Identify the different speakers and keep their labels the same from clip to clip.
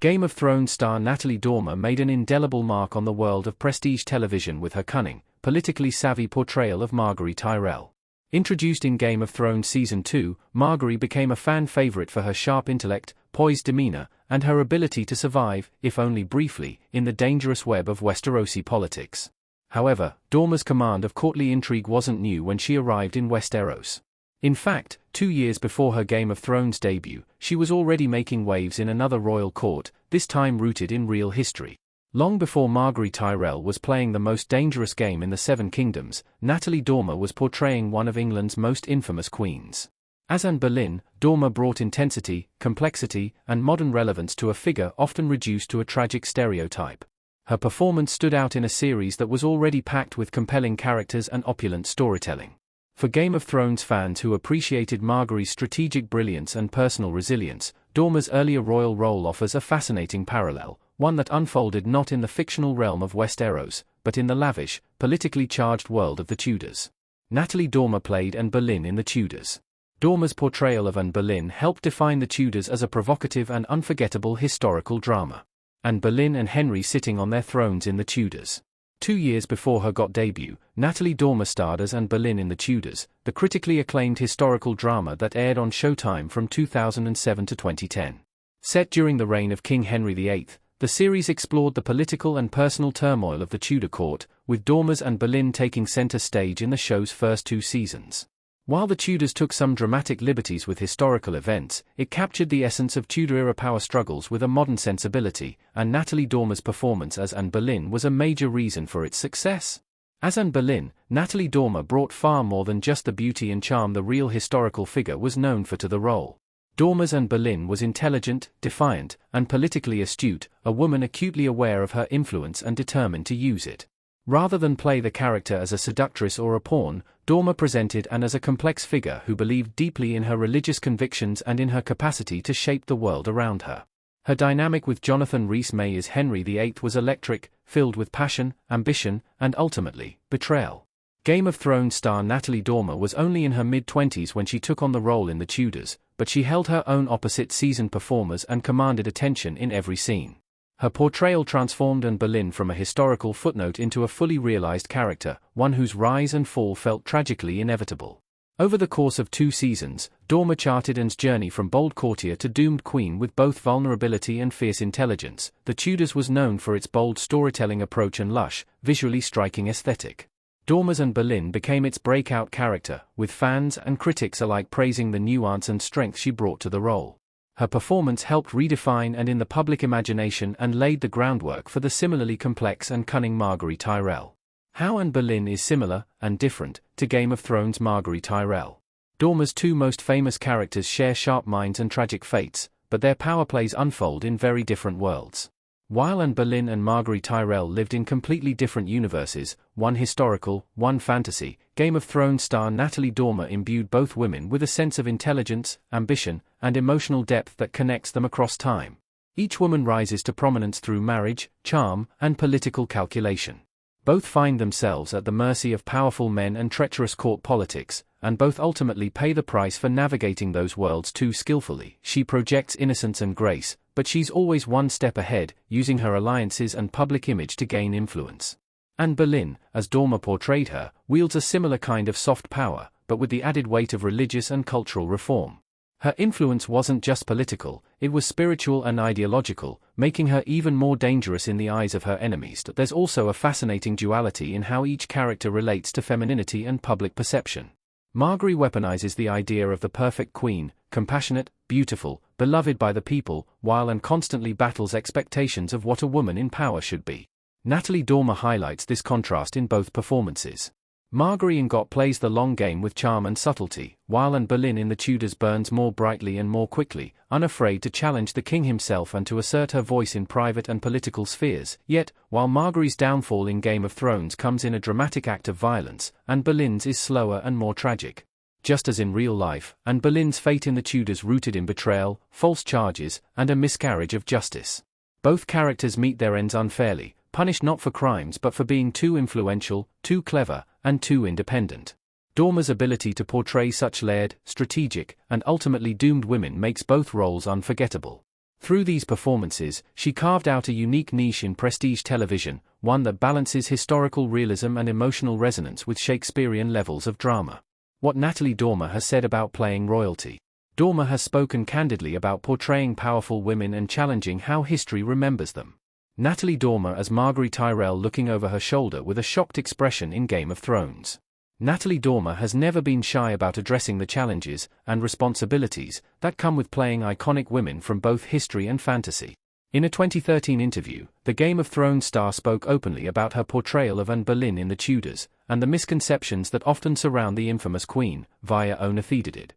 Speaker 1: Game of Thrones star Natalie Dormer made an indelible mark on the world of prestige television with her cunning, politically savvy portrayal of Margaery Tyrell. Introduced in Game of Thrones Season 2, Margaery became a fan favorite for her sharp intellect, poised demeanor, and her ability to survive, if only briefly, in the dangerous web of Westerosi politics. However, Dormer's command of courtly intrigue wasn't new when she arrived in Westeros. In fact, 2 years before her Game of Thrones debut, she was already making waves in another royal court, this time rooted in real history. Long before Margaery Tyrell was playing the most dangerous game in the Seven Kingdoms, Natalie Dormer was portraying one of England's most infamous queens. As Anne Boleyn, Dormer brought intensity, complexity, and modern relevance to a figure often reduced to a tragic stereotype. Her performance stood out in a series that was already packed with compelling characters and opulent storytelling. For Game of Thrones fans who appreciated Margaery's strategic brilliance and personal resilience, Dormer's earlier royal role offers a fascinating parallel, one that unfolded not in the fictional realm of Westeros, but in the lavish, politically charged world of the Tudors. Natalie Dormer played Anne Boleyn in The Tudors. Dormer's portrayal of Anne Boleyn helped define the Tudors as a provocative and unforgettable historical drama. Anne Boleyn and Henry sitting on their thrones in The Tudors. 2 years before her debut, Natalie Dormer starred as Anne Boleyn in The Tudors, the critically acclaimed historical drama that aired on Showtime from 2007 to 2010. Set during the reign of King Henry VIII, the series explored the political and personal turmoil of the Tudor court, with Dormer's Anne Boleyn taking center stage in the show's first 2 seasons. While the Tudors took some dramatic liberties with historical events, it captured the essence of Tudor-era power struggles with a modern sensibility, and Natalie Dormer's performance as Anne Boleyn was a major reason for its success. As Anne Boleyn, Natalie Dormer brought far more than just the beauty and charm the real historical figure was known for to the role. Dormer's Anne Boleyn was intelligent, defiant, and politically astute, a woman acutely aware of her influence and determined to use it. Rather than play the character as a seductress or a pawn, Dormer presented Anne as a complex figure who believed deeply in her religious convictions and in her capacity to shape the world around her. Her dynamic with Jonathan Rhys-Meyers Henry VIII was electric, filled with passion, ambition, and ultimately, betrayal. Game of Thrones star Natalie Dormer was only in her mid-20s when she took on the role in The Tudors, but she held her own opposite season performers and commanded attention in every scene. Her portrayal transformed Anne Boleyn from a historical footnote into a fully realized character, one whose rise and fall felt tragically inevitable. Over the course of 2 seasons, Dormer charted Anne's journey from bold courtier to doomed queen with both vulnerability and fierce intelligence. The Tudors was known for its bold storytelling approach and lush, visually striking aesthetic. Dormer's Anne Boleyn became its breakout character, with fans and critics alike praising the nuance and strength she brought to the role. Her performance helped redefine and in the public imagination and laid the groundwork for the similarly complex and cunning Margaery Tyrell. How Anne Boleyn is similar, and different, to Game of Thrones' Margaery Tyrell. Dormer's 2 most famous characters share sharp minds and tragic fates, but their power plays unfold in very different worlds. While Anne Boleyn and Margaery Tyrell lived in completely different universes, one historical, one fantasy, Game of Thrones star Natalie Dormer imbued both women with a sense of intelligence, ambition, and emotional depth that connects them across time. Each woman rises to prominence through marriage, charm, and political calculation. Both find themselves at the mercy of powerful men and treacherous court politics, and both ultimately pay the price for navigating those worlds too skillfully. She projects innocence and grace, but she's always one step ahead, using her alliances and public image to gain influence. Anne Boleyn, as Dormer portrayed her, wields a similar kind of soft power, but with the added weight of religious and cultural reform. Her influence wasn't just political, it was spiritual and ideological, making her even more dangerous in the eyes of her enemies. There's also a fascinating duality in how each character relates to femininity and public perception. Margaery weaponizes the idea of the perfect queen, compassionate, beautiful, beloved by the people, while Anne constantly battles expectations of what a woman in power should be. Natalie Dormer highlights this contrast in both performances. Margaery plays the long game with charm and subtlety, while Anne Boleyn in The Tudors burns more brightly and more quickly, unafraid to challenge the king himself and to assert her voice in private and political spheres. Yet, while Margaery's downfall in Game of Thrones comes in a dramatic act of violence, Anne Boleyn's is slower and more tragic. Just as in real life, Anne Boleyn's fate in The Tudors rooted in betrayal, false charges, and a miscarriage of justice. Both characters meet their ends unfairly, punished not for crimes but for being too influential, too clever, and too independent. Dormer's ability to portray such layered, strategic, and ultimately doomed women makes both roles unforgettable. Through these performances, she carved out a unique niche in prestige television, one that balances historical realism and emotional resonance with Shakespearean levels of drama. What Natalie Dormer has said about playing royalty. Dormer has spoken candidly about portraying powerful women and challenging how history remembers them. Natalie Dormer as Margaery Tyrell looking over her shoulder with a shocked expression in Game of Thrones. Natalie Dormer has never been shy about addressing the challenges and responsibilities that come with playing iconic women from both history and fantasy. In a 2013 interview, the Game of Thrones star spoke openly about her portrayal of Anne Boleyn in The Tudors, and the misconceptions that often surround the infamous queen, via Onathedid.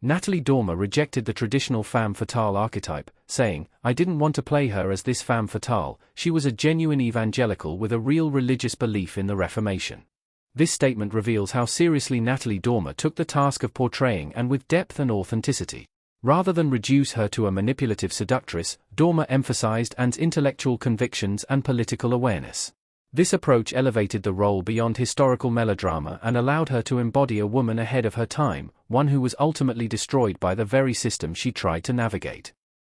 Speaker 1: Natalie Dormer rejected the traditional femme fatale archetype, saying, "I didn't want to play her as this femme fatale, she was a genuine evangelical with a real religious belief in the Reformation." This statement reveals how seriously Natalie Dormer took the task of portraying Anne with depth and authenticity. Rather than reduce her to a manipulative seductress, Dormer emphasized Anne's intellectual convictions and political awareness. This approach elevated the role beyond historical melodrama and allowed her to embody a woman ahead of her time, one who was ultimately destroyed by the very system she tried to navigate.